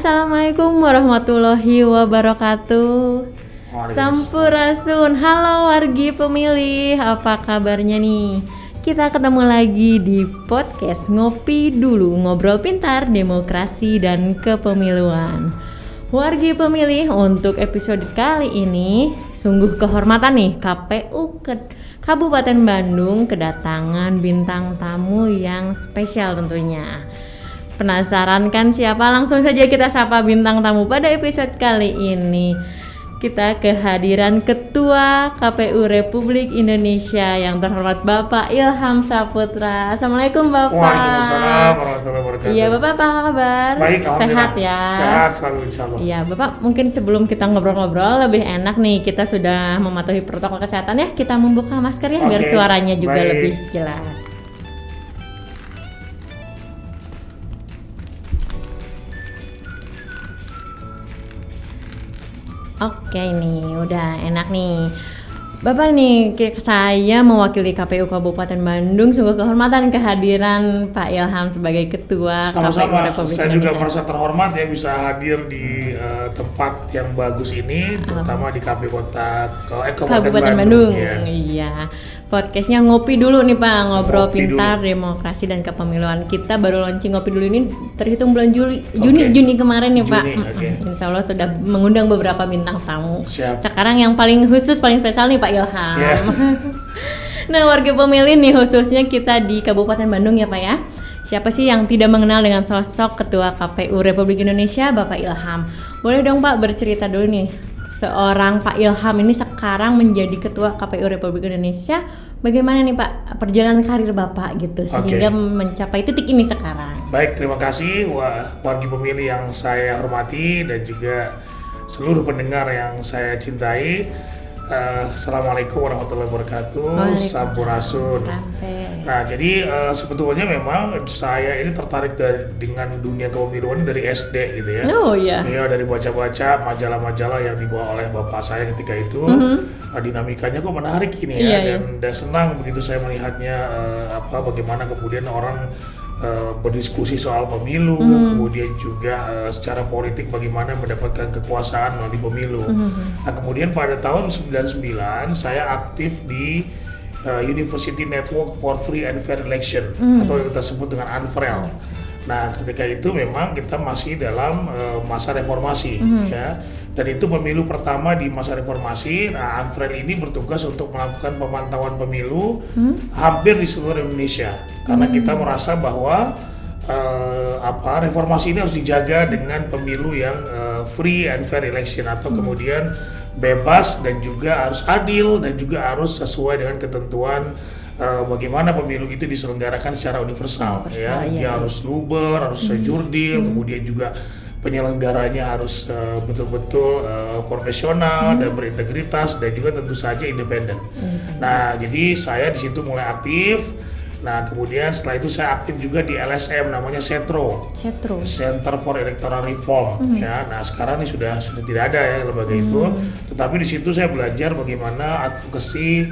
Assalamualaikum warahmatullahi wabarakatuh. Sampurasun. Halo wargi pemilih, apa kabarnya nih? Kita ketemu lagi di podcast Ngopi Dulu, ngobrol pintar, demokrasi dan kepemiluan. Wargi pemilih, untuk episode kali ini sungguh kehormatan nih KPU Kabupaten Bandung kedatangan bintang tamu yang spesial tentunya. Penasaran kan siapa? Langsung saja kita sapa bintang tamu pada episode kali ini. Kita kehadiran Ketua KPU Republik Indonesia yang terhormat Bapak Ilham Saputra. Assalamualaikum Bapak. Waalaikumsalam warahmatullahi wabarakatuh. Iya Bapak, apa kabar? Baik, sehat ya? Sehat selalu insyaallah. Iya Bapak, mungkin sebelum kita ngobrol-ngobrol lebih enak nih, kita sudah mematuhi protokol kesehatan ya. Kita membuka masker ya, biar suaranya juga lebih jelas. Oke nih, udah enak nih. Bapak nih, saya mewakili KPU Kabupaten Bandung, sungguh kehormatan kehadiran Pak Ilham sebagai Ketua KPU Republik Indonesia. Saya juga merasa terhormat ya bisa hadir di tempat yang bagus ini, terutama di KPU Kabupaten Bandung. Iya. Podcastnya Ngopi Dulu nih Pak, ngobrol Ngopi pintar, dulu. Demokrasi dan kepemiluan. Kita baru launching Ngopi Dulu ini terhitung bulan Juni kemarin nih Pak. Insya Allah sudah mengundang beberapa bintang tamu. Siap. Sekarang yang paling khusus, paling spesial nih Pak Ilham. Yeah. Nah warga pemilih nih, khususnya kita di Kabupaten Bandung ya Pak ya. Siapa sih yang tidak mengenal dengan sosok Ketua KPU Republik Indonesia Bapak Ilham? Boleh dong Pak bercerita dulu nih, seorang Pak Ilham ini sekarang menjadi Ketua KPU Republik Indonesia, bagaimana nih Pak perjalanan karir Bapak gitu sehingga mencapai titik ini sekarang? Baik, terima kasih wargi pemilih yang saya hormati dan juga seluruh pendengar yang saya cintai. Assalamualaikum warahmatullahi wabarakatuh. Sampurasun. Nah, jadi sebetulnya memang saya ini tertarik dengan dunia kepemiluan dari SD gitu ya. Oh iya. Iya, dari baca-baca majalah-majalah yang dibawa oleh bapak saya ketika itu. Dinamikanya kok menarik ini ya, dan senang begitu saya melihatnya bagaimana kemudian orang berdiskusi soal pemilu, kemudian juga secara politik bagaimana mendapatkan kekuasaan melalui pemilu. Nah, kemudian pada tahun 99 saya aktif di University Network for Free and Fair Election atau yang kita sebut dengan ANFREL. Nah, ketika itu memang kita masih dalam masa reformasi ya. Dan itu pemilu pertama di masa reformasi. Nah, ANFREL ini bertugas untuk melakukan pemantauan pemilu hampir di seluruh Indonesia. Karena kita merasa bahwa reformasi ini harus dijaga dengan pemilu yang free and fair election atau kemudian bebas dan juga harus adil dan juga harus sesuai dengan ketentuan bagaimana pemilu itu diselenggarakan secara universal ya. Dia harus luber, harus jurdil, kemudian juga penyelenggaranya harus betul-betul profesional dan berintegritas dan juga tentu saja independen. Nah, jadi saya di situ mulai aktif. Nah, kemudian setelah itu saya aktif juga di LSM, namanya Center for Electoral Reform ya. Nah, sekarang ini sudah tidak ada ya lembaga itu. Tetapi di situ saya belajar bagaimana advokasi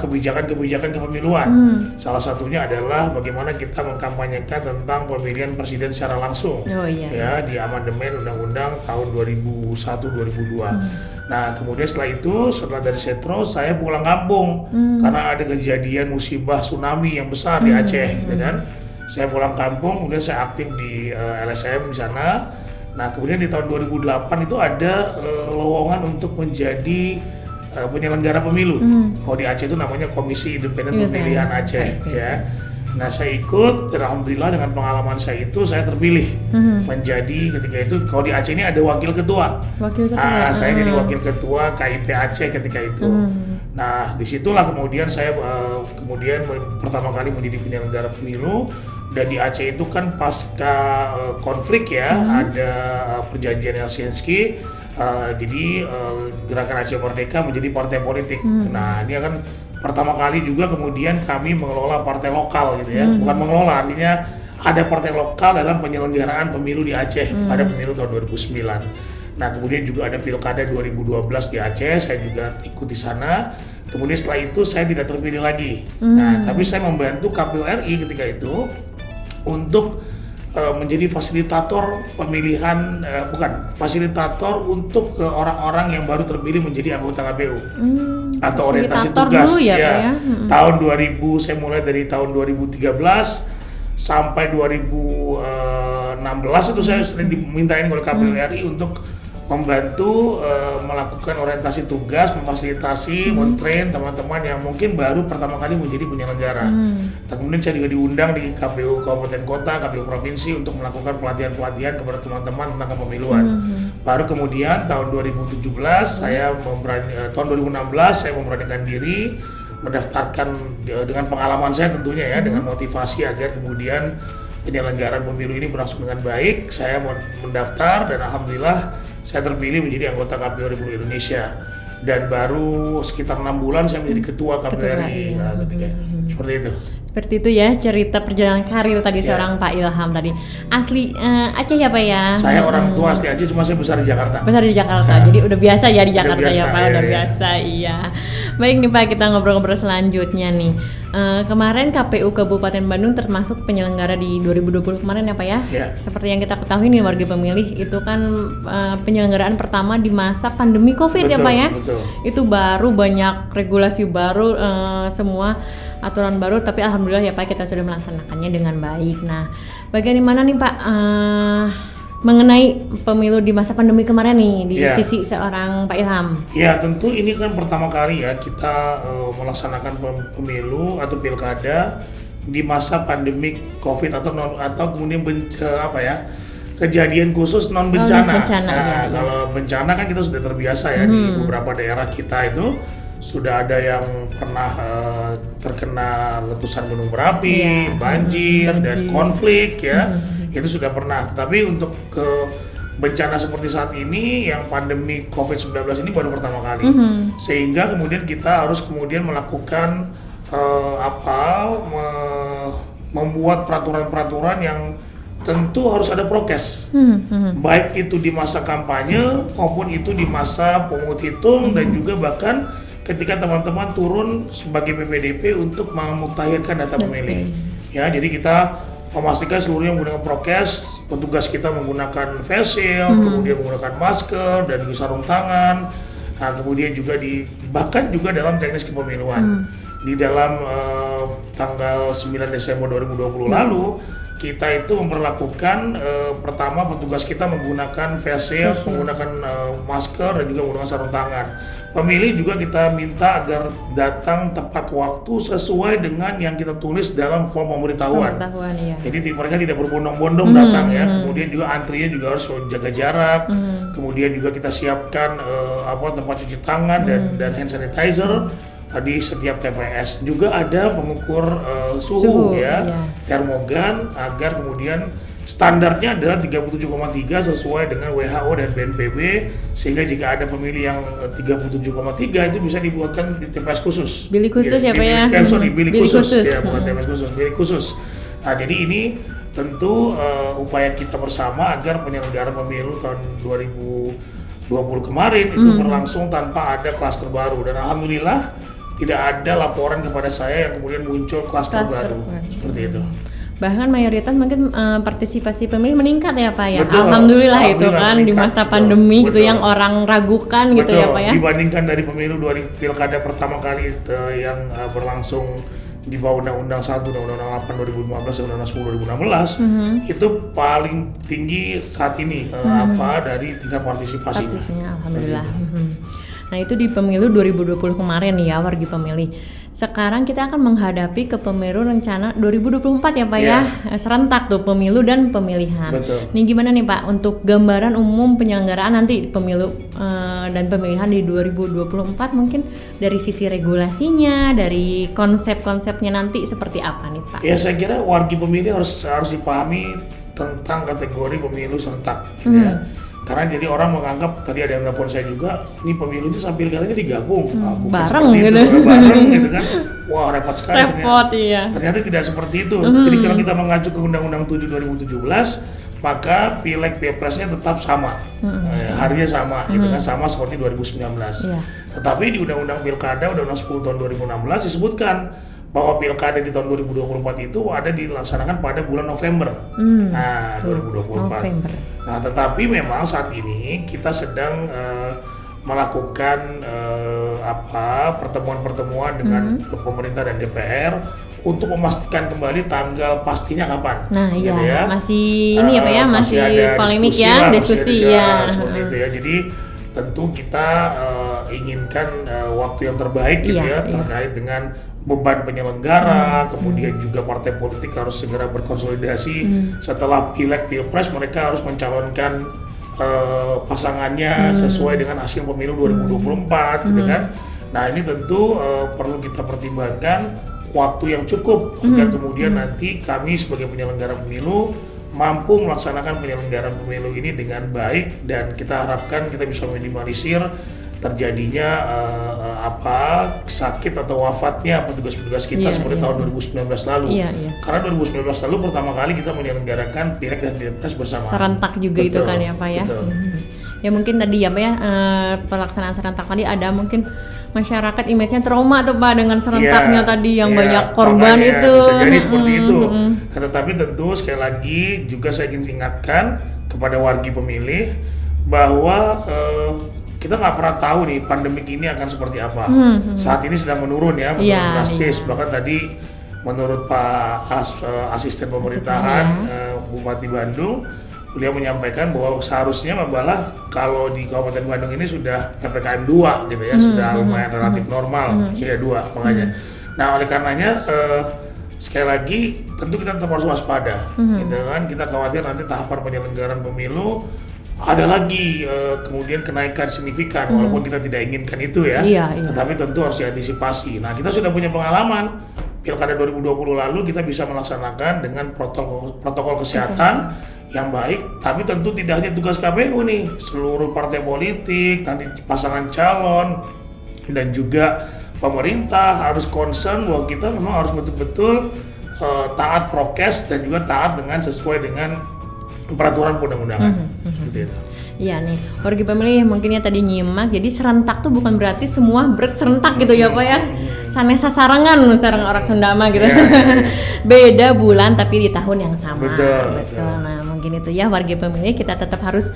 kebijakan kepemiluan. Salah satunya adalah bagaimana kita mengkampanyekan tentang pemilihan presiden secara langsung ya di amandemen Undang-Undang tahun 2001-2002. Nah, kemudian setelah dari Setro saya pulang kampung karena ada kejadian musibah tsunami yang besar di Aceh gitu kan. Saya pulang kampung, kemudian saya aktif di LSM di sana. Nah, kemudian di tahun 2008 itu ada lowongan untuk menjadi penyelenggara pemilu. Kalau di Aceh itu namanya Komisi Independen Pemilihan Aceh ya. Nah, saya ikut, dan alhamdulillah dengan pengalaman saya itu saya terpilih menjadi ketika itu, kalau di Aceh ini ada wakil ketua. Saya jadi wakil ketua KIP Aceh ketika itu. Nah, disitulah kemudian saya pertama kali menjadi penyelenggara pemilu. Dan di Aceh itu kan pasca konflik ya, ada perjanjian Helsinki. Jadi Gerakan Aceh Merdeka menjadi partai politik. Nah, ini akan pertama kali juga kemudian kami mengelola partai lokal gitu ya. Bukan mengelola, artinya ada partai lokal dalam penyelenggaraan pemilu di Aceh pada pemilu tahun 2009. Nah, kemudian juga ada Pilkada 2012 di Aceh, saya juga ikut di sana. Kemudian setelah itu saya tidak terpilih lagi. Nah, tapi saya membantu KPU RI ketika itu untuk menjadi fasilitator pemilihan, fasilitator untuk orang-orang yang baru terpilih menjadi anggota KPU atau orientasi tugas. Dulu ya, Pak ya? Tahun 2000 saya mulai dari tahun 2013 sampai 2016 itu saya sering dimintain oleh KPU RI untuk membantu melakukan orientasi tugas, memfasilitasi, men-train teman-teman yang mungkin baru pertama kali menjadi penyelenggara. Dan kemudian saya juga diundang di KPU Kabupaten Kota, KPU Provinsi untuk melakukan pelatihan-pelatihan kepada teman-teman tentang kepemiluan. Baru kemudian tahun 2017 tahun 2016 saya memberanikan diri mendaftarkan dengan pengalaman saya tentunya ya, dengan motivasi agar kemudian penyelenggaraan pemilu ini berlangsung dengan baik. Saya mendaftar dan alhamdulillah saya terpilih menjadi anggota KPU Republik Indonesia, dan baru sekitar 6 bulan saya menjadi ketua KPU RI. Seperti itu. Seperti itu ya cerita perjalanan karir tadi seorang Pak Ilham tadi. Asli Aceh ya Pak ya? Saya orang tua asli Aceh, cuma saya besar di Jakarta. Besar di Jakarta, jadi udah biasa ya di Jakarta biasa, ya Pak, udah biasa iya. Baik nih Pak, kita ngobrol-ngobrol selanjutnya nih. Kemarin KPU Kabupaten Bandung termasuk penyelenggara di 2020 kemarin ya Pak ya? Seperti yang kita ketahui nih warga pemilih, itu kan penyelenggaraan pertama di masa pandemi COVID ya Pak ya? Betul. Itu baru banyak regulasi baru, semua aturan baru, tapi alhamdulillah ya Pak kita sudah melaksanakannya dengan baik. Nah, bagaimana nih Pak mengenai pemilu di masa pandemi kemarin nih di sisi seorang Pak Ilham? Ya tentu ini kan pertama kali ya kita melaksanakan pemilu atau pilkada di masa pandemi COVID atau kemudian kejadian khusus non bencana. Kalau bencana kan kita sudah terbiasa ya di beberapa daerah kita itu. Sudah ada yang pernah terkena letusan gunung berapi, banjir, dan konflik ya, itu sudah pernah. Tetapi untuk bencana seperti saat ini, yang pandemi COVID-19 ini baru pertama kali, sehingga kemudian kita harus melakukan membuat peraturan-peraturan yang tentu harus ada prokes, baik itu di masa kampanye maupun itu di masa pemungut hitung, dan juga bahkan ketika teman-teman turun sebagai PPDP untuk memutakhirkan data pemilih. Ya, jadi kita memastikan seluruhnya menggunakan prokes, petugas kita menggunakan face shield, kemudian menggunakan masker dan juga sarung tangan. Nah, kemudian juga bahkan juga dalam teknis kepemiluan. Di dalam tanggal 9 Desember 2020 lalu, kita itu memperlakukan pertama petugas kita menggunakan face shield, menggunakan masker, dan juga menggunakan sarung tangan. Pemilih juga kita minta agar datang tepat waktu sesuai dengan yang kita tulis dalam form pemberitahuan. Iya. Jadi mereka tidak berbondong-bondong datang ya. Kemudian juga antrinya juga harus jaga jarak. Kemudian juga kita siapkan tempat cuci tangan dan hand sanitizer di setiap TPS. Juga ada pengukur suhu ya, termogan, agar kemudian standarnya adalah 37,3 sesuai dengan WHO dan BNPB, sehingga jika ada pemilih yang 37,3 itu bisa dibuatkan di TPS khusus. Bilik khusus ya Pak ya? Bilik khusus. Ya, bukan TPS khusus, bilik khusus. Nah, jadi ini tentu upaya kita bersama agar penyelenggaraan pemilu tahun 2020 kemarin itu berlangsung tanpa ada klaster baru, dan alhamdulillah tidak ada laporan kepada saya yang kemudian muncul klaster baru. Seperti itu. Bahkan mayoritas mungkin partisipasi pemilih meningkat ya Pak ya. Alhamdulillah itu kan di masa pandemi gitu yang orang ragukan gitu ya Pak ya. Dibandingkan dari pemilu pilkada pertama kali yang berlangsung di bawah Undang-Undang 1, Undang-Undang 8 2015, Undang-Undang 10 2016, itu paling tinggi saat ini dari tingkat partisipasi. Alhamdulillah. Nah itu di pemilu 2020 kemarin ya wargi pemilih. Sekarang kita akan menghadapi ke pemilu rencana 2024 ya Pak ya, serentak tuh pemilu dan pemilihan. Betul. Nih gimana nih Pak untuk gambaran umum penyelenggaraan nanti pemilu dan pemilihan di 2024, mungkin dari sisi regulasinya, dari konsep-konsepnya nanti seperti apa nih Pak? Ya saya kira wargi pemilih harus dipahami tentang kategori pemilu serentak. Ya. Karena jadi orang menganggap, tadi ada yang telepon saya juga, ini pemilu itu sambil katanya digabung, bareng gitu kan, wah repot sekali. Iya. Ternyata tidak seperti itu. Jadi kalau kita mengacu ke Undang-Undang 7 2017, maka pileg pilpresnya tetap sama, harinya sama, gitu kan, sama seperti 2019. Tetapi di Undang-Undang Pilkada, Undang-Undang 10 tahun 2016 disebutkan bahwa pilkada di tahun 2024 itu ada dilaksanakan pada bulan November. Nah, 2024. November. Nah, tetapi memang saat ini kita sedang melakukan pertemuan-pertemuan dengan pemerintah dan DPR untuk memastikan kembali tanggal pastinya kapan. Nah, iya, gitu ya. Masih ini apa ya, masih ada polemik diskusi ya, lah, diskusi masih ada ya. seperti itu ya. Jadi tentu kita inginkan waktu yang terbaik gitu Iya, ya terkait dengan beban penyelenggara, kemudian juga partai politik harus segera berkonsolidasi setelah pileg pilpres mereka harus mencalonkan pasangannya sesuai dengan hasil pemilu 2024 gitu kan. Nah, ini tentu perlu kita pertimbangkan waktu yang cukup agar kemudian nanti kami sebagai penyelenggara pemilu mampu melaksanakan penyelenggaraan pemilu ini dengan baik, dan kita harapkan kita bisa minimalisir terjadinya sakit atau wafatnya petugas-petugas kita seperti tahun 2019 lalu. Karena 2019 lalu pertama kali kita menyelenggarakan pileg dan pilpres bersama. Serentak juga itu kan ya Pak ya. Ya mungkin tadi ya Pak ya, pelaksanaan serentak tadi ada mungkin masyarakat image-nya trauma tuh Pak dengan serentaknya tadi yang banyak korban itu. Bisa jadi seperti itu. Nah, tetapi tentu sekali lagi juga saya ingin ingatkan kepada wargi pemilih bahwa kita nggak pernah tahu nih pandemik ini akan seperti apa. Saat ini sedang menurun ya, menurun drastis. Bahkan tadi menurut Pak Asisten Pemerintahan Bupati Bandung, beliau menyampaikan bahwa seharusnya malah kalau di Kabupaten Bandung ini sudah PPKM 2 gitu ya, sudah lumayan relatif normal. Iya 2 makanya. Nah, oleh karenanya sekali lagi tentu kita tetap harus waspada, gitu kan. Kita khawatir nanti tahapan penyelenggaraan pemilu ada lagi kemudian kenaikan signifikan, walaupun kita tidak inginkan itu ya. Tetapi tentu harus diantisipasi. Nah, kita sudah punya pengalaman Pilkada 2020 lalu kita bisa melaksanakan dengan protokol kesehatan yang baik, tapi tentu tidak hanya tugas KPU nih, seluruh partai politik, nanti pasangan calon dan juga pemerintah harus concern bahwa kita memang harus betul-betul taat prokes dan juga taat dengan sesuai dengan peraturan perundang-undangan. Seperti itu. Iya nih, warga pemilih mungkin ya tadi nyimak, jadi serentak tuh bukan berarti semua serentak gitu ya Pak ya. Sanesa sarangan sareng orang Sunda mah gitu. Beda bulan tapi di tahun yang sama. Betul. Nah, mungkin itu ya warga pemilih kita tetap harus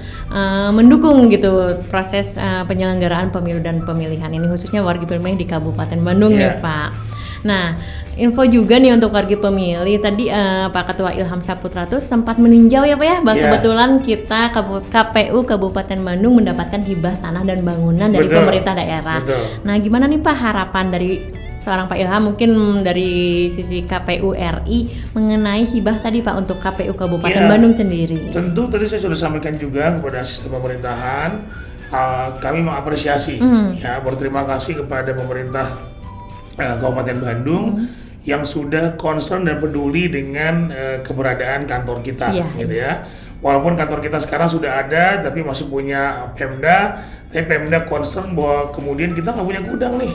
mendukung gitu proses penyelenggaraan pemilu dan pemilihan ini, khususnya warga pemilih di Kabupaten Bandung ya Pak. Nah, info juga nih untuk warga pemilih tadi Pak Ketua Ilham Saputra tuh sempat meninjau ya Pak ya, kebetulan kita KPU Kabupaten Bandung mendapatkan hibah tanah dan bangunan dari pemerintah daerah. Nah, gimana nih Pak harapan dari seorang Pak Ilham mungkin dari sisi KPU RI mengenai hibah tadi Pak untuk KPU Kabupaten Bandung sendiri? Tentu tadi saya sudah sampaikan juga kepada sistem pemerintahan, kami mengapresiasi berterima kasih kepada pemerintah Kabupaten Bandung yang sudah concern dan peduli dengan keberadaan kantor kita, gitu ya. Walaupun kantor kita sekarang sudah ada, tapi masih punya Pemda, tapi Pemda concern bahwa kemudian kita nggak punya gudang nih,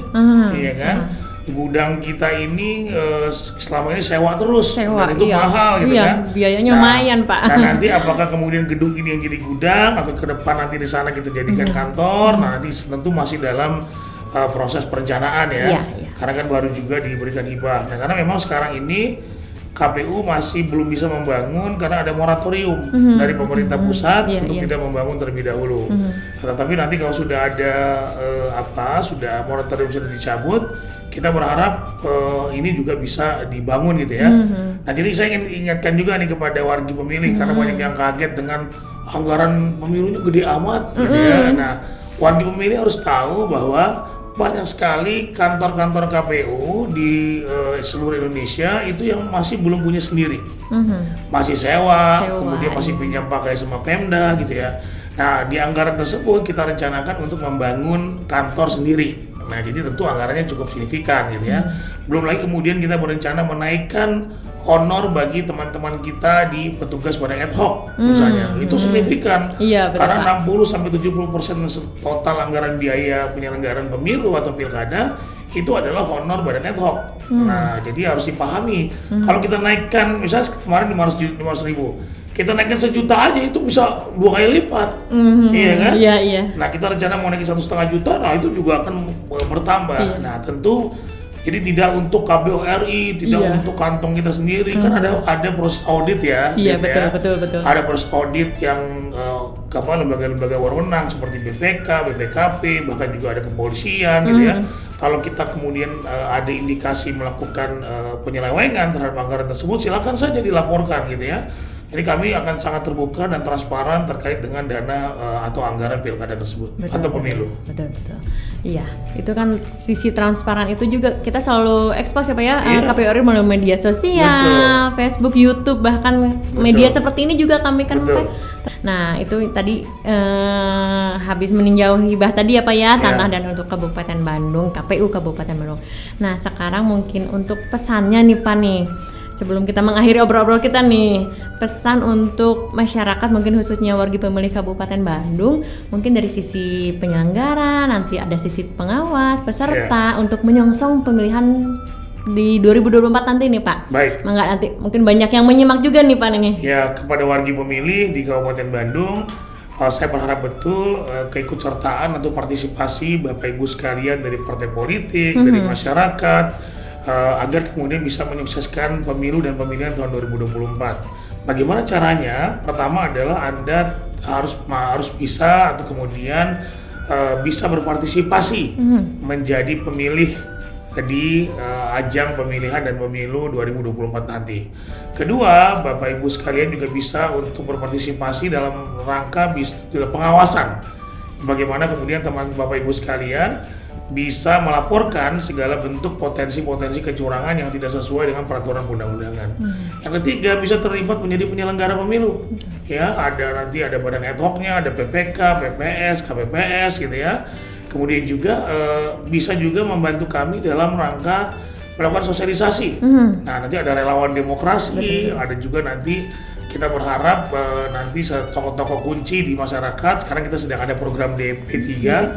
iya kan? Gudang kita ini selama ini sewa terus, dan itu mahal gitu kan? Biayanya lumayan Pak. Nah, nanti apakah kemudian gedung ini yang jadi gudang atau ke depan nanti di sana kita jadikan kantor? Nah, nanti tentu masih dalam proses perencanaan ya. Karena kan baru juga diberikan hibah. Nah, karena memang sekarang ini KPU masih belum bisa membangun karena ada moratorium dari pemerintah pusat untuk tidak membangun terlebih dahulu. Tetapi nanti kalau sudah ada sudah moratorium sudah dicabut, kita berharap ini juga bisa dibangun gitu ya. Nah, jadi saya ingin ingatkan juga nih kepada warga pemilih karena banyak yang kaget dengan anggaran pemilunya gede amat gitu ya. Nah, warga pemilih harus tahu bahwa banyak sekali kantor-kantor KPU di seluruh Indonesia itu yang masih belum punya sendiri, masih sewa, kemudian masih pinjam pakai sama Pemda gitu ya. Nah, di anggaran tersebut kita rencanakan untuk membangun kantor sendiri. Nah, jadi tentu anggarannya cukup signifikan gitu ya. Belum lagi kemudian kita berencana menaikkan honor bagi teman-teman kita di petugas badan ad hoc misalnya. Itu signifikan. Karena 60-70% total anggaran biaya penyelenggaraan pemilu atau pilkada itu adalah honor badan ad hoc. Nah, jadi harus dipahami. Kalau kita naikkan misalnya kemarin 500 ribu, kita naikkan 1 juta aja itu bisa 2 kali lipat, iya kan? Nah, kita rencana mau naikin 1,5 juta, nah itu juga akan bertambah. Nah, tentu Jadi tidak untuk KPU RI, tidak untuk kantong kita sendiri, kan ada proses audit ya. Iya, Dev, ya. betul. Ada proses audit yang lembaga-lembaga berwenang seperti BPK, BPKP, bahkan juga ada kepolisian gitu ya. Kalau kita kemudian ada indikasi melakukan penyelewengan terhadap anggaran tersebut, silakan saja dilaporkan gitu ya. Jadi kami akan sangat terbuka dan transparan terkait dengan dana atau anggaran pilkada tersebut atau pemilu. Betul. Iya, itu kan sisi transparan itu juga kita selalu expose ya Pak ya, KPU RI melalui media sosial, Facebook, YouTube, bahkan media seperti ini juga kami kan Pak. Nah itu tadi habis meninjau hibah tadi ya Pak ya, tanah dan untuk Kabupaten Bandung, KPU Kabupaten Bandung. Nah sekarang mungkin untuk pesannya nih Pak nih, sebelum kita mengakhiri obrol-obrol kita nih, pesan untuk masyarakat mungkin khususnya warga pemilih Kabupaten Bandung, mungkin dari sisi penyelenggara, nanti ada sisi pengawas, peserta untuk menyongsong pemilihan di 2024 nanti nih Pak. Baik. Mangga nanti mungkin banyak yang menyimak juga nih Pak nih. Ya, kepada warga pemilih di Kabupaten Bandung, saya berharap betul keikutsertaan atau partisipasi Bapak Ibu sekalian dari partai politik, dari masyarakat, agar kemudian bisa menyukseskan pemilu dan pemilihan tahun 2024. Bagaimana caranya? Pertama adalah Anda harus bisa atau kemudian bisa berpartisipasi menjadi pemilih di ajang pemilihan dan pemilu 2024 nanti. Kedua, Bapak Ibu sekalian juga bisa untuk berpartisipasi dalam rangka pengawasan. Bagaimana kemudian teman Bapak Ibu sekalian bisa melaporkan segala bentuk potensi-potensi kecurangan yang tidak sesuai dengan peraturan undang-undangan. Yang ketiga, bisa terlibat menjadi penyelenggara pemilu. Ya, nanti ada badan ad hoc-nya, ada PPK, PPS, KPPS gitu ya. Kemudian juga bisa juga membantu kami dalam rangka melakukan sosialisasi. Nah, nanti ada relawan demokrasi, ada juga nanti kita berharap nanti tokoh-tokoh kunci di masyarakat. Sekarang kita sedang ada program DP3 ya.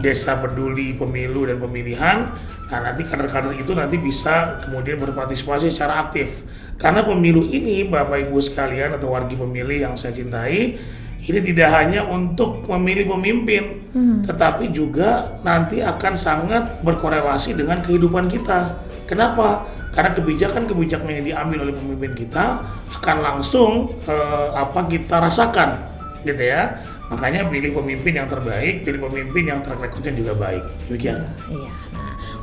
Desa Peduli Pemilu dan Pemilihan. Nah, nanti kader-kader itu nanti bisa kemudian berpartisipasi secara aktif. Karena pemilu ini, Bapak Ibu sekalian atau warga pemilih yang saya cintai, ini tidak hanya untuk memilih pemimpin, tetapi juga nanti akan sangat berkorelasi dengan kehidupan kita. Kenapa? Karena kebijakan-kebijakan yang diambil oleh pemimpin kita akan langsung kita rasakan, gitu ya. Makanya pilih pemimpin yang terbaik, pilih pemimpin yang track record-nya juga baik. Demikian. Iya.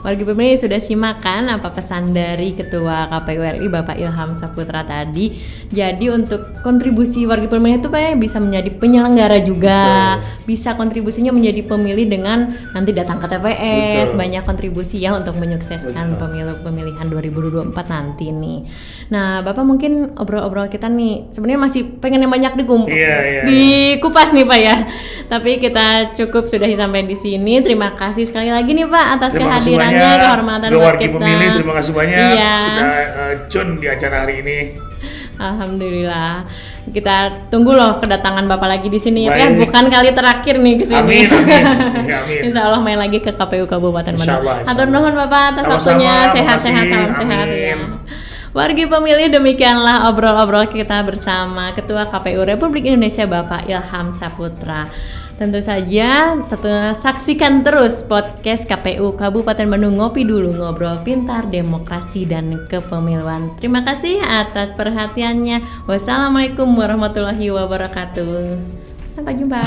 Warga pemilih sudah simak kan apa pesan dari Ketua KPU RI Bapak Ilham Saputra tadi. Jadi untuk kontribusi warga pemilih itu Pak ya bisa menjadi penyelenggara juga, bisa kontribusinya menjadi pemilih dengan nanti datang ke TPS, banyak kontribusi ya untuk menyukseskan pemilihan 2024 nanti nih. Nah Bapak mungkin obrol-obrol kita nih sebenarnya masih pengen yang banyak dikupas nih Pak ya. Tapi kita cukup sudah sampai di sini. Terima kasih sekali lagi nih Pak atas kehadiran. Kehormatan buat kita. Pemilih, terima kasih banyak sudah tune di acara hari ini. Alhamdulillah. Kita tunggu loh kedatangan Bapak lagi di sini ya. Bukan kali terakhir nih ke sini. Amin. Insya Allah main lagi ke KPU Kabupaten Bandung. Hatur nuhun Bapak atas waktunya. Sehat-sehat, salam sehat ya. Wargi pemilih, demikianlah obrol-obrol kita bersama Ketua KPU Republik Indonesia Bapak Ilham Saputra. Tentu saja saksikan terus podcast KPU Kabupaten Bandung Ngopi Dulu, Ngobrol Pintar, Demokrasi dan Kepemiluan. Terima kasih atas perhatiannya. Wassalamualaikum warahmatullahi wabarakatuh. Sampai jumpa.